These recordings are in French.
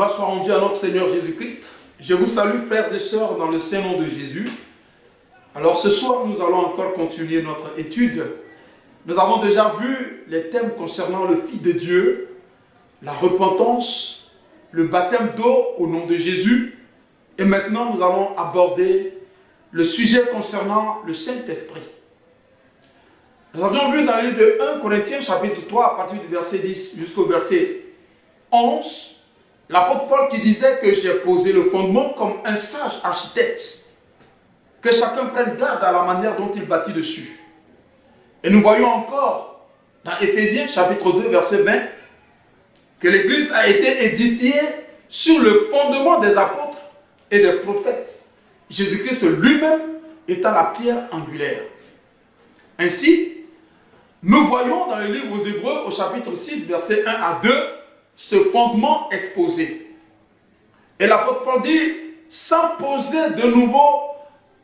Gloire soit rendue à notre Seigneur Jésus-Christ. Je vous salue, frères et sœurs, dans le saint nom de Jésus. Alors ce soir, nous allons encore continuer notre étude. Nous avons déjà vu les thèmes concernant le Fils de Dieu, la repentance, le baptême d'eau au nom de Jésus. Et maintenant, nous allons aborder le sujet concernant le Saint-Esprit. Nous avions vu dans le livre de 1 Corinthiens, chapitre 3, à partir du verset 10 jusqu'au verset 11, l'apôtre Paul qui disait que j'ai posé le fondement comme un sage architecte, que chacun prenne garde à la manière dont il bâtit dessus. Et nous voyons encore dans Éphésiens, chapitre 2, verset 20, que l'Église a été édifiée sur le fondement des apôtres et des prophètes, Jésus-Christ lui-même étant la pierre angulaire. Ainsi, nous voyons dans le livre aux Hébreux, au chapitre 6, versets 1 à 2, ce fondement exposé. Et l'apôtre Paul dit, sans poser de nouveau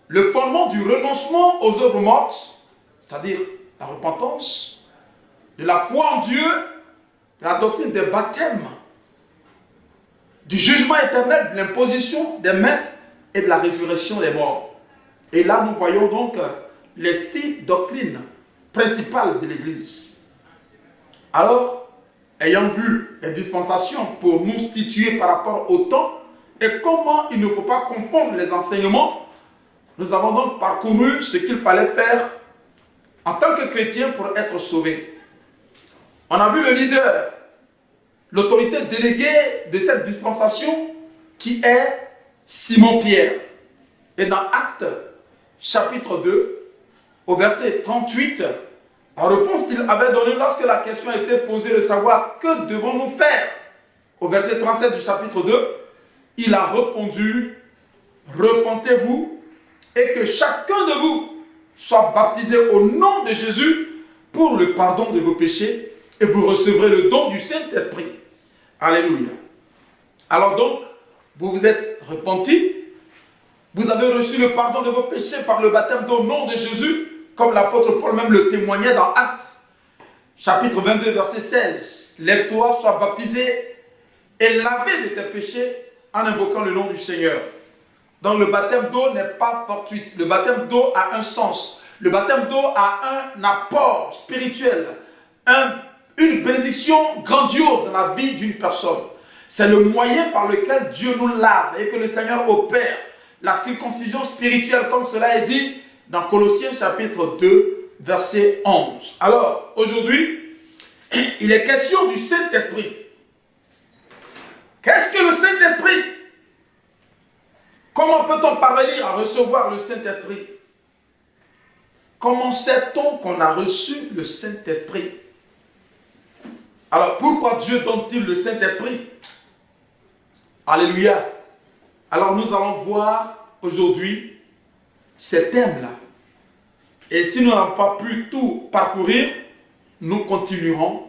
le fondement du renoncement aux œuvres mortes, c'est-à-dire la repentance, de la foi en Dieu, de la doctrine des baptêmes, du jugement éternel, de l'imposition des mains et de la résurrection des morts. Et là, nous voyons donc les 6 doctrines principales de l'Église. Alors, ayant vu les dispensations pour nous situer par rapport au temps et comment il ne faut pas confondre les enseignements, nous avons donc parcouru ce qu'il fallait faire en tant que chrétien pour être sauvé. On a vu le leader, l'autorité déléguée de cette dispensation qui est Simon-Pierre. Et dans Actes chapitre 2, au verset 38, en réponse qu'il avait donnée lorsque la question a été posée de savoir que devons-nous faire, au verset 37 du chapitre 2, il a répondu, repentez-vous et que chacun de vous soit baptisé au nom de Jésus pour le pardon de vos péchés et vous recevrez le don du Saint-Esprit. Alléluia. Alors donc, vous vous êtes repentis, vous avez reçu le pardon de vos péchés par le baptême au nom de Jésus, comme l'apôtre Paul même le témoignait dans Actes, chapitre 22, verset 16. Lève-toi, sois baptisé et lavé de tes péchés en invoquant le nom du Seigneur. Donc le baptême d'eau n'est pas fortuit. Le baptême d'eau a un sens. Le baptême d'eau a un apport spirituel, une bénédiction grandiose dans la vie d'une personne. C'est le moyen par lequel Dieu nous lave et que le Seigneur opère la circoncision spirituelle, comme cela est dit dans Colossiens chapitre 2, verset 11. Alors, aujourd'hui, il est question du Saint-Esprit. Qu'est-ce que le Saint-Esprit? Comment peut-on parvenir à recevoir le Saint-Esprit? Comment sait-on qu'on a reçu le Saint-Esprit? Alors, pourquoi Dieu donne-t-il le Saint-Esprit? Alléluia. Alors, nous allons voir aujourd'hui ces thèmes-là. Et si nous n'avons pas pu tout parcourir, nous continuerons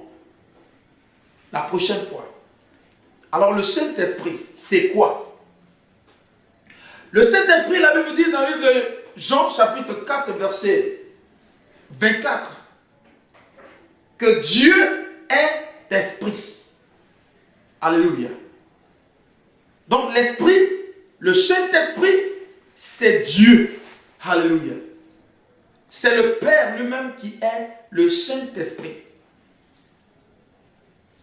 la prochaine fois. Alors, le Saint-Esprit, c'est quoi? Le Saint-Esprit, la Bible dit dans le livre de Jean, chapitre 4, verset 24, que Dieu est esprit. Alléluia. Donc, l'Esprit, le Saint-Esprit, c'est Dieu. Alléluia. C'est le Père lui-même qui est le Saint-Esprit.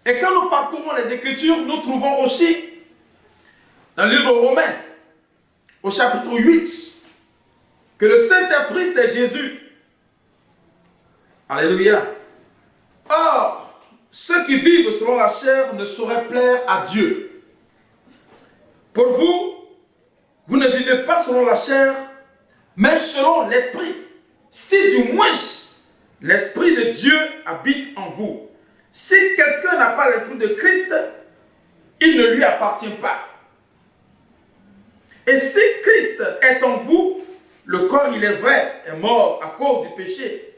Et quand nous parcourons les Écritures, nous trouvons aussi dans le livre Romain, au chapitre 8, que le Saint-Esprit, c'est Jésus. Alléluia. Or, ceux qui vivent selon la chair ne sauraient plaire à Dieu. Pour vous, vous ne vivez pas selon la chair, mais selon l'Esprit. Si du moins l'Esprit de Dieu habite en vous. Si quelqu'un n'a pas l'Esprit de Christ, il ne lui appartient pas. Et si Christ est en vous, le corps, il est vrai, est mort à cause du péché,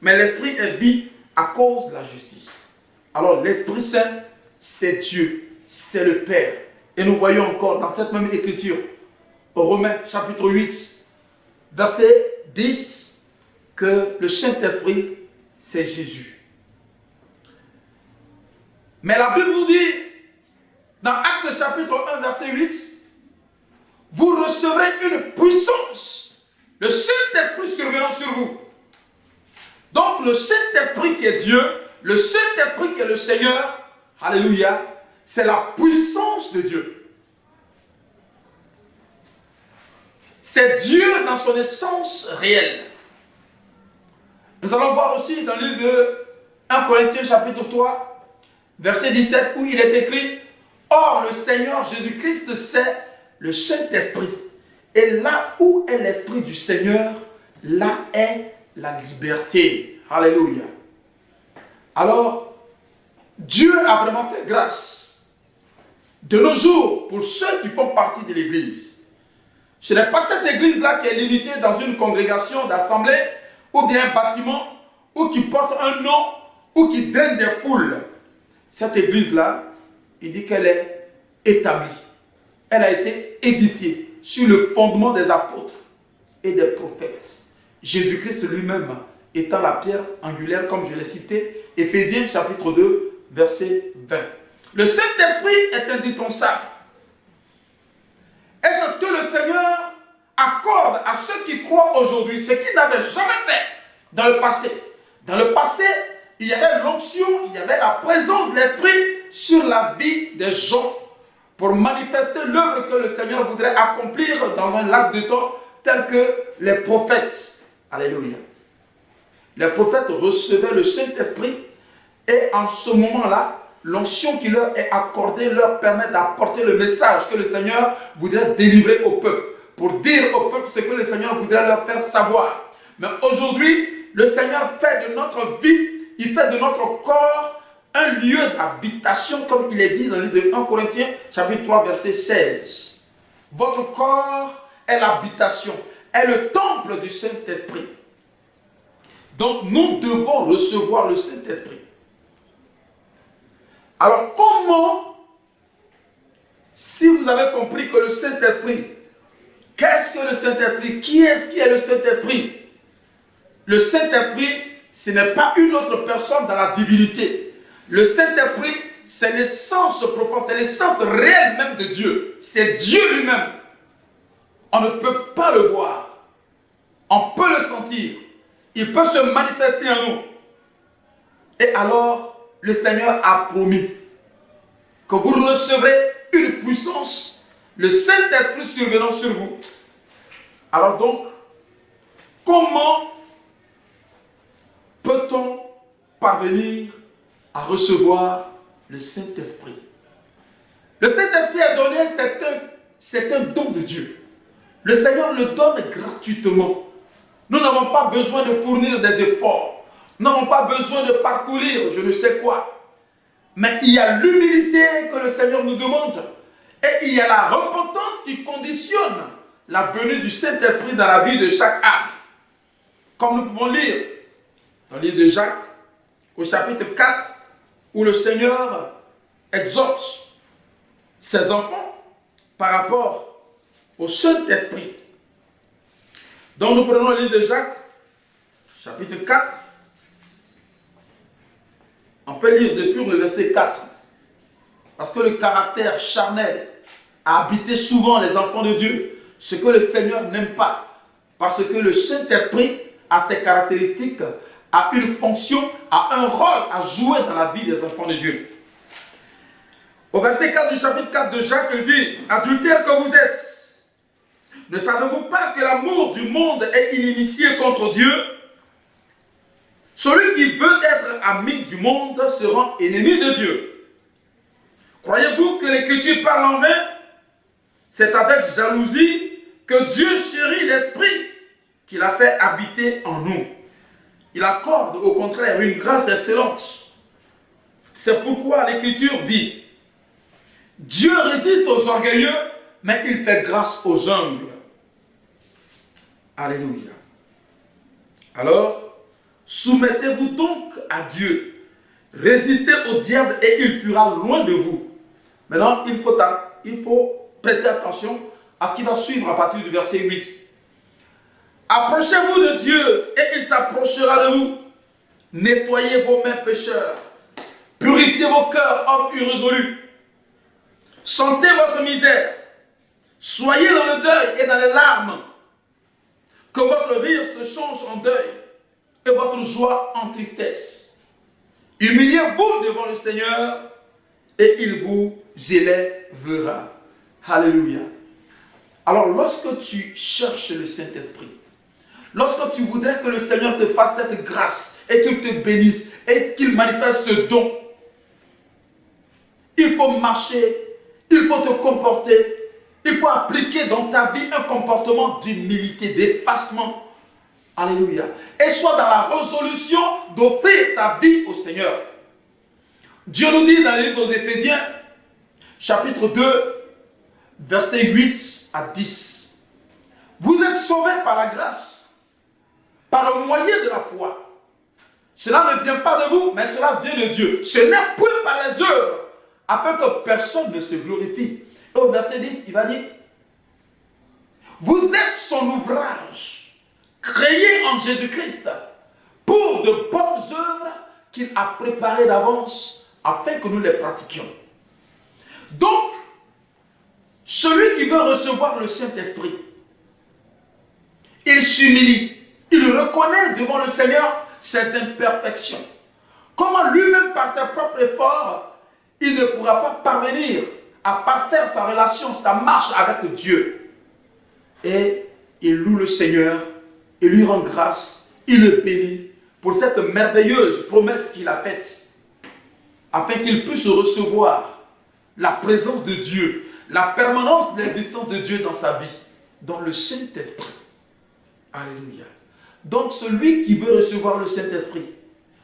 mais l'Esprit est vie à cause de la justice. Alors l'Esprit Saint, c'est Dieu, c'est le Père. Et nous voyons encore dans cette même écriture, au Romains chapitre 8, verset 10, que le Saint-Esprit, c'est Jésus. Mais la Bible nous dit, dans Actes chapitre 1, verset 8, vous recevrez une puissance, le Saint-Esprit survenant sur vous. Donc le Saint-Esprit qui est Dieu, le Saint-Esprit qui est le Seigneur, alléluia, c'est la puissance de Dieu. C'est Dieu dans son essence réelle. Nous allons voir aussi dans le livre de 1 Corinthiens chapitre 3, verset 17, où il est écrit « Or le Seigneur Jésus-Christ, c'est le Saint-Esprit. Et là où est l'Esprit du Seigneur, là est la liberté. » Alléluia. Alors, Dieu a vraiment fait grâce. De nos jours, pour ceux qui font partie de l'Église, ce n'est pas cette Église-là qui est limitée dans une congrégation d'assemblée, ou bien un bâtiment, ou qui porte un nom, ou qui draine des foules. Cette Église-là, il dit qu'elle est établie. Elle a été édifiée sur le fondement des apôtres et des prophètes. Jésus-Christ lui-même étant la pierre angulaire, comme je l'ai cité, Éphésiens chapitre 2, verset 20. Le Saint-Esprit est indispensable. Et c'est ce que le Seigneur accorde à ceux qui croient aujourd'hui, ce qu'ils n'avaient jamais fait dans le passé. Dans le passé, il y avait l'onction, il y avait la présence de l'Esprit sur la vie des gens pour manifester l'œuvre que le Seigneur voudrait accomplir dans un laps de temps tel que les prophètes. Alléluia. Les prophètes recevaient le Saint-Esprit et en ce moment-là, l'onction qui leur est accordée leur permet d'apporter le message que le Seigneur voudrait délivrer au peuple, pour dire au peuple ce que le Seigneur voudrait leur faire savoir. Mais aujourd'hui, le Seigneur fait de notre vie, il fait de notre corps un lieu d'habitation, comme il est dit dans le livre de 1 Corinthiens, chapitre 3, verset 16. Votre corps est l'habitation, est le temple du Saint-Esprit. Donc nous devons recevoir le Saint-Esprit. Alors comment, si vous avez compris que le Saint-Esprit, qu'est-ce que le Saint-Esprit? Qui est-ce qui est le Saint-Esprit? Le Saint-Esprit, ce n'est pas une autre personne dans la divinité. Le Saint-Esprit, c'est l'essence profonde, c'est l'essence réelle même de Dieu. C'est Dieu lui-même. On ne peut pas le voir. On peut le sentir. Il peut se manifester en nous. Et alors, le Seigneur a promis que vous recevrez une puissance, le Saint-Esprit survenant sur vous. Alors donc, comment peut-on parvenir à recevoir le Saint-Esprit? Le Saint-Esprit est donné, c'est un don de Dieu. Le Seigneur le donne gratuitement. Nous n'avons pas besoin de fournir des efforts. Nous n'avons pas besoin de parcourir je ne sais quoi. Mais il y a l'humilité que le Seigneur nous demande. Et il y a la repentance qui conditionne la venue du Saint-Esprit dans la vie de chaque âme. Comme nous pouvons lire dans le livre de Jacques, au chapitre 4, où le Seigneur exhorte ses enfants par rapport au Saint-Esprit. Donc nous prenons le livre de Jacques, chapitre 4. On peut lire depuis le verset 4. Parce que le caractère charnel a habité souvent les enfants de Dieu. Ce que le Seigneur n'aime pas. Parce que le Saint-Esprit a ses caractéristiques, a une fonction, a un rôle à jouer dans la vie des enfants de Dieu. Au verset 4 du chapitre 4 de Jacques, il dit « Adultères que vous êtes, ne savez-vous pas que l'amour du monde est inimitié contre Dieu? Celui qui veut être ami du monde se rend ennemi de Dieu. Croyez-vous que l'Écriture parle en vain? C'est avec jalousie que Dieu chérit l'Esprit qu'il a fait habiter en nous. Il accorde au contraire une grâce excellente. C'est pourquoi l'Écriture dit « Dieu résiste aux orgueilleux, mais il fait grâce aux humbles. » Alléluia. Alors, soumettez-vous donc à Dieu. Résistez au diable et il fuira loin de vous. Maintenant, il faut prêter attention à ce qui va suivre à partir du verset 8. Approchez-vous de Dieu et il s'approchera de vous. Nettoyez vos mains pécheurs. Purifiez vos cœurs, hommes irrésolus. Sentez votre misère. Soyez dans le deuil et dans les larmes. Que votre rire se change en deuil et votre joie en tristesse. Humiliez-vous devant le Seigneur et il vous élèvera. Alléluia. Alors lorsque tu cherches le Saint-Esprit, lorsque tu voudrais que le Seigneur te fasse cette grâce et qu'il te bénisse et qu'il manifeste ce don, il faut marcher, il faut te comporter, il faut appliquer dans ta vie un comportement d'humilité, d'effacement. Alléluia. Et sois dans la résolution d'offrir ta vie au Seigneur. Dieu nous dit dans le livre aux Éphésiens, chapitre 2, versets 8 à 10. Vous êtes sauvés par la grâce, par le moyen de la foi. Cela ne vient pas de vous, mais cela vient de Dieu. Ce n'est point par les œuvres, afin que personne ne se glorifie. Et au verset 10, il va dire, vous êtes son ouvrage, créé en Jésus-Christ, pour de bonnes œuvres qu'il a préparées d'avance, afin que nous les pratiquions. Donc, celui qui veut recevoir le Saint-Esprit, il s'humilie, il reconnaît devant le Seigneur ses imperfections. Comment lui-même, par ses propres efforts, il ne pourra pas parvenir à parfaire sa relation, sa marche avec Dieu. Et il loue le Seigneur, il lui rend grâce, il le bénit pour cette merveilleuse promesse qu'il a faite, afin qu'il puisse recevoir la présence de Dieu, la permanence de l'existence de Dieu dans sa vie, dans le Saint-Esprit. Alléluia. Donc celui qui veut recevoir le Saint-Esprit,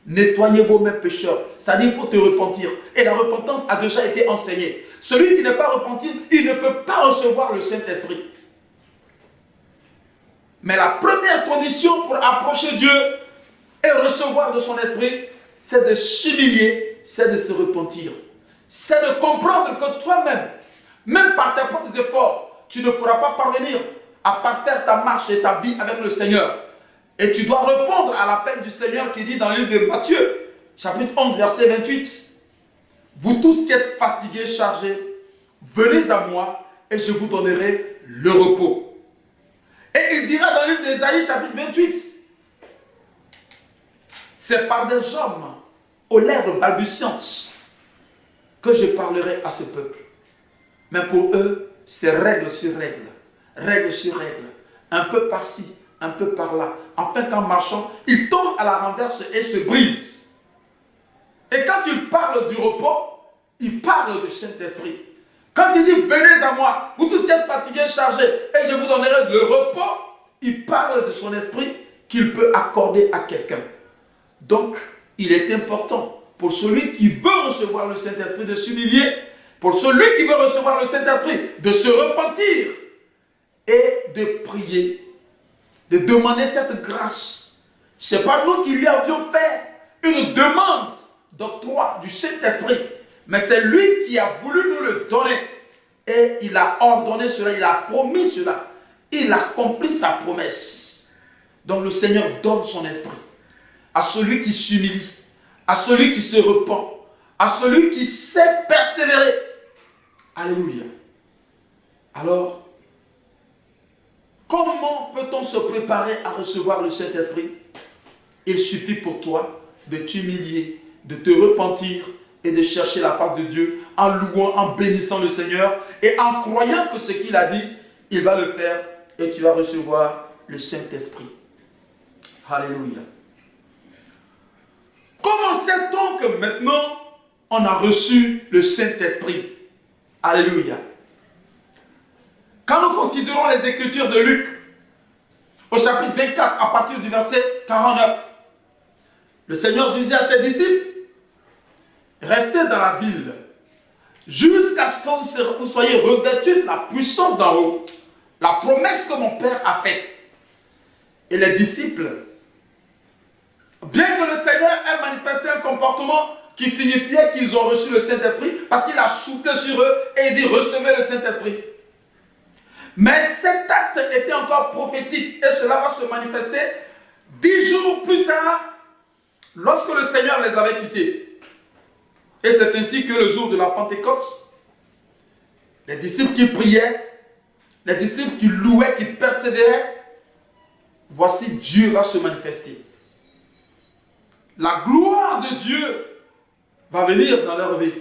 nettoyez vos mains pécheurs. C'est-à-dire qu'il faut te repentir. Et la repentance a déjà été enseignée. Celui qui n'est pas repenti, il ne peut pas recevoir le Saint-Esprit. Mais la première condition pour approcher Dieu et recevoir de son esprit, c'est de s'humilier, c'est de se repentir. C'est de comprendre que toi-même, même par tes propres efforts, tu ne pourras pas parvenir à parfaire ta marche et ta vie avec le Seigneur. Et tu dois répondre à l'appel du Seigneur qui dit dans le livre de Matthieu, chapitre 11, verset 28. Vous tous qui êtes fatigués, chargés, venez à moi et je vous donnerai le repos. Et il dira dans le livre d'Ésaïe, chapitre 28, c'est par des hommes aux lèvres balbutiantes que je parlerai à ce peuple. Mais pour eux, c'est règle sur règle sur règle, un peu par-ci, un peu par-là, afin qu'en marchant, ils tombent à la renverse et se brisent. Et quand il parle du repos, il parle du Saint-Esprit. Quand il dit, venez à moi, vous tous qui êtes fatigués, chargés, et je vous donnerai le repos, il parle de son esprit qu'il peut accorder à quelqu'un. Donc, il est important pour celui qui veut recevoir le Saint-Esprit de s'humilier, pour celui qui veut recevoir le Saint-Esprit de se repentir et de prier, de demander cette grâce. Ce n'est pas nous qui lui avions fait une demande d'octroi du Saint-Esprit, mais c'est lui qui a voulu nous le donner. Et il a ordonné cela, il a promis cela. Il a accompli sa promesse. Donc le Seigneur donne son esprit à celui qui s'humilie, à celui qui se repent, à celui qui sait persévérer. Alléluia. Alors, comment peut-on se préparer à recevoir le Saint-Esprit? Il suffit pour toi de t'humilier, de te repentir et de chercher la face de Dieu en louant, en bénissant le Seigneur et en croyant que ce qu'il a dit, il va le faire et tu vas recevoir le Saint-Esprit. Alléluia. Comment sait-on que maintenant on a reçu le Saint-Esprit? Alléluia. Quand nous considérons les Écritures de Luc, au chapitre 24, à partir du verset 49, le Seigneur disait à ses disciples, restez dans la ville jusqu'à ce que vous soyez revêtus de la puissance d'en haut, la promesse que mon Père a faite. Et les disciples, bien que le Seigneur ait manifesté un comportement qui signifiait qu'ils ont reçu le Saint-Esprit, parce qu'il a soufflé sur eux et il dit recevez le Saint-Esprit. Mais cet acte était encore prophétique et cela va se manifester 10 jours plus tard lorsque le Seigneur les avait quittés. Et c'est ainsi que le jour de la Pentecôte, les disciples qui priaient, les disciples qui louaient, qui persévéraient, voici Dieu va se manifester. La gloire de Dieu va venir dans leur vie.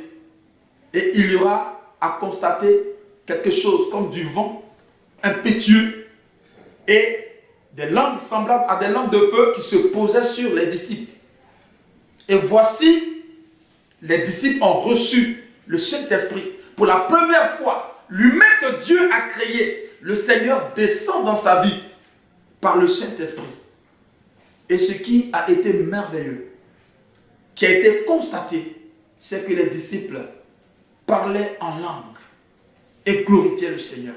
Et il y aura à constater quelque chose comme du vent impétueux et des langues semblables à des langues de feu qui se posaient sur les disciples. Et voici, les disciples ont reçu le Saint-Esprit. Pour la première fois, l'humain que Dieu a créé, le Seigneur descend dans sa vie par le Saint-Esprit. Et ce qui a été merveilleux, qui a été constaté, c'est que les disciples parlaient en langue et glorifiaient le Seigneur.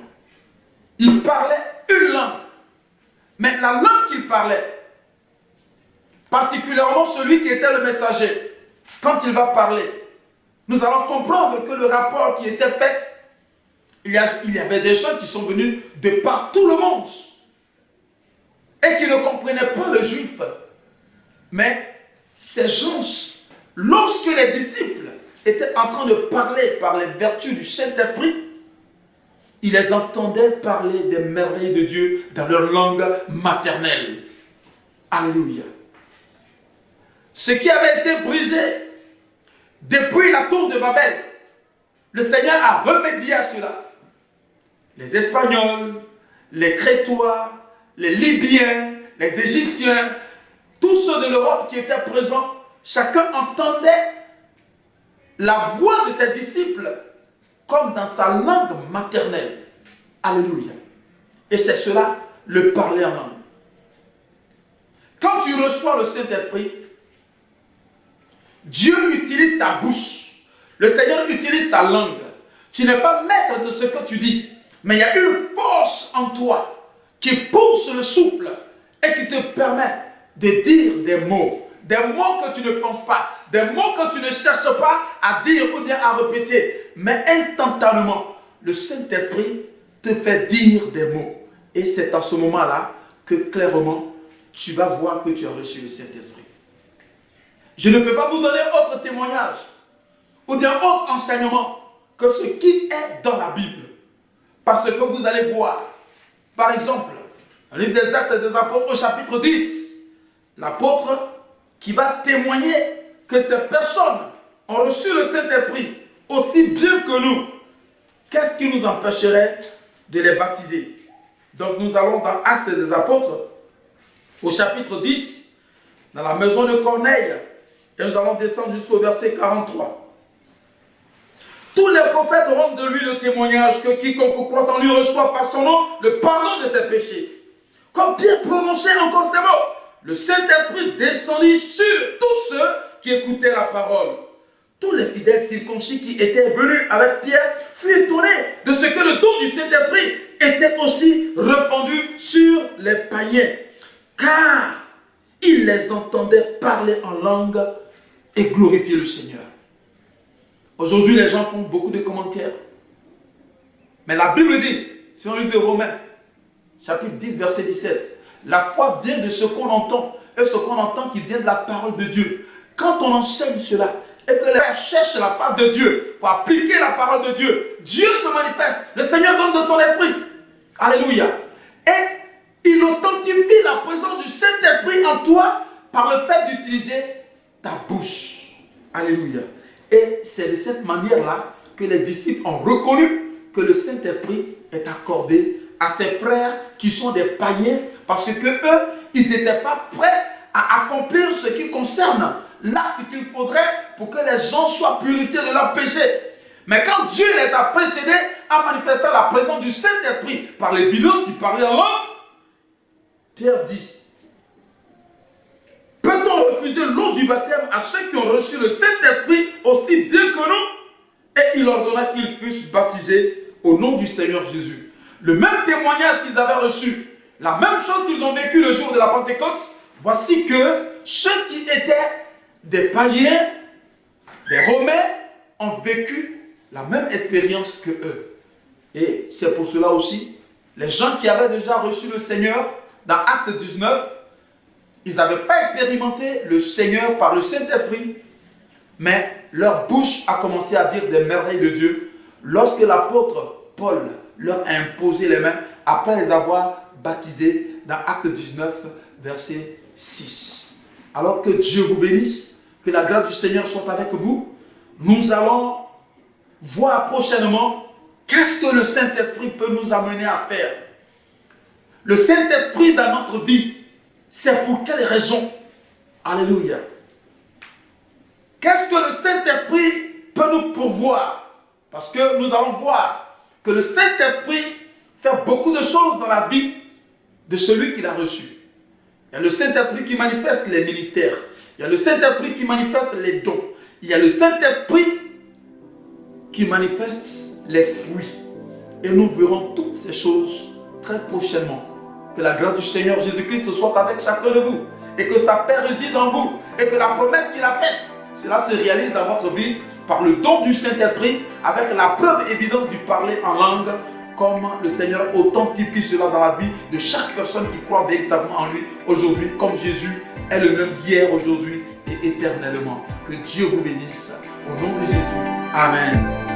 Ils parlaient une langue. Mais la langue qu'ils parlaient, particulièrement celui qui était le messager, quand il va parler, nous allons comprendre que le rapport qui était fait, il y avait des gens qui sont venus de par tout le monde et qui ne comprenaient pas le juif. Mais ces gens, lorsque les disciples étaient en train de parler par les vertus du Saint-Esprit, ils les entendaient parler des merveilles de Dieu dans leur langue maternelle. Alléluia. Ce qui avait été brisé depuis la tour de Babel, le Seigneur a remédié à cela. Les Espagnols, les Crétois, les Libyens, les Égyptiens, tous ceux de l'Europe qui étaient présents, chacun entendait la voix de ses disciples comme dans sa langue maternelle. Alléluia. Et c'est cela, le parler en langue. Quand tu reçois le Saint-Esprit, Dieu utilise ta bouche. Le Seigneur utilise ta langue. Tu n'es pas maître de ce que tu dis, mais il y a une force en toi qui pousse le souffle et qui te permet de dire des mots que tu ne penses pas, des mots que tu ne cherches pas à dire ou bien à répéter, mais instantanément, le Saint-Esprit te fait dire des mots. Et c'est à ce moment-là que clairement, tu vas voir que tu as reçu le Saint-Esprit. Je ne peux pas vous donner autre témoignage ou bien autre enseignement que ce qui est dans la Bible. Parce que vous allez voir, par exemple, dans le livre des Actes des Apôtres au chapitre 10, l'apôtre qui va témoigner que ces personnes ont reçu le Saint-Esprit aussi bien que nous. Qu'est-ce qui nous empêcherait de les baptiser? Donc nous allons dans Actes des Apôtres au chapitre 10, dans la maison de Corneille, et nous allons descendre jusqu'au verset 43. Tous les prophètes rendent de lui le témoignage que quiconque croit en lui reçoit par son nom le pardon de ses péchés. Comme Pierre prononçait encore ces mots, le Saint-Esprit descendit sur tous ceux qui écoutaient la parole. Tous les fidèles circoncis qui étaient venus avec Pierre furent étonnés de ce que le don du Saint-Esprit était aussi répandu sur les païens. Car ils les entendaient parler en langue et glorifier le Seigneur. Aujourd'hui, les gens font beaucoup de commentaires. Mais la Bible dit, sur le livre de Romains, chapitre 10, verset 17, la foi vient de ce qu'on entend, et ce qu'on entend qui vient de la parole de Dieu. Quand on enseigne cela, et que les gens cherchent la face de Dieu, pour appliquer la parole de Dieu, Dieu se manifeste, le Seigneur donne de son esprit. Alléluia. Et il authentifie la présence du Saint-Esprit en toi par le fait d'utiliser ta bouche. Alléluia. Et c'est de cette manière-là que les disciples ont reconnu que le Saint-Esprit est accordé à ses frères qui sont des païens, parce que eux, ils n'étaient pas prêts à accomplir ce qui concerne l'acte qu'il faudrait pour que les gens soient purifiés de leurs péchés. Mais quand Dieu les a précédés à manifester la présence du Saint-Esprit par les bidons qui parlaient en langue, Pierre dit: peut-on refuser l'eau du baptême à ceux qui ont reçu le Saint-Esprit aussi bien que nous? Et il ordonna qu'ils fussent baptisés au nom du Seigneur Jésus. Le même témoignage qu'ils avaient reçu, la même chose qu'ils ont vécu le jour de la Pentecôte, voici que ceux qui étaient des païens, des Romains, ont vécu la même expérience que eux. Et c'est pour cela aussi, les gens qui avaient déjà reçu le Seigneur, dans Acte 19, ils n'avaient pas expérimenté le Seigneur par le Saint-Esprit, mais leur bouche a commencé à dire des merveilles de Dieu lorsque l'apôtre Paul leur a imposé les mains après les avoir baptisés dans Actes 19, verset 6. Alors que Dieu vous bénisse, que la grâce du Seigneur soit avec vous. Nous allons voir prochainement qu'est-ce que le Saint-Esprit peut nous amener à faire. Le Saint-Esprit dans notre vie, c'est pour quelle raison? Alléluia. Qu'est-ce que le Saint-Esprit peut nous pourvoir? Parce que nous allons voir que le Saint-Esprit fait beaucoup de choses dans la vie de celui qui l'a reçu. Il y a le Saint-Esprit qui manifeste les ministères. Il y a le Saint-Esprit qui manifeste les dons. Il y a le Saint-Esprit qui manifeste les fruits. Et nous verrons toutes ces choses très prochainement. Que la grâce du Seigneur Jésus-Christ soit avec chacun de vous. Et que sa paix réside en vous. Et que la promesse qu'il a faite, cela se réalise dans votre vie par le don du Saint-Esprit, avec la preuve évidente du parler en langue, comme le Seigneur authentifie cela dans la vie de chaque personne qui croit véritablement en lui aujourd'hui, comme Jésus est le même hier, aujourd'hui et éternellement. Que Dieu vous bénisse. Au nom de Jésus. Amen.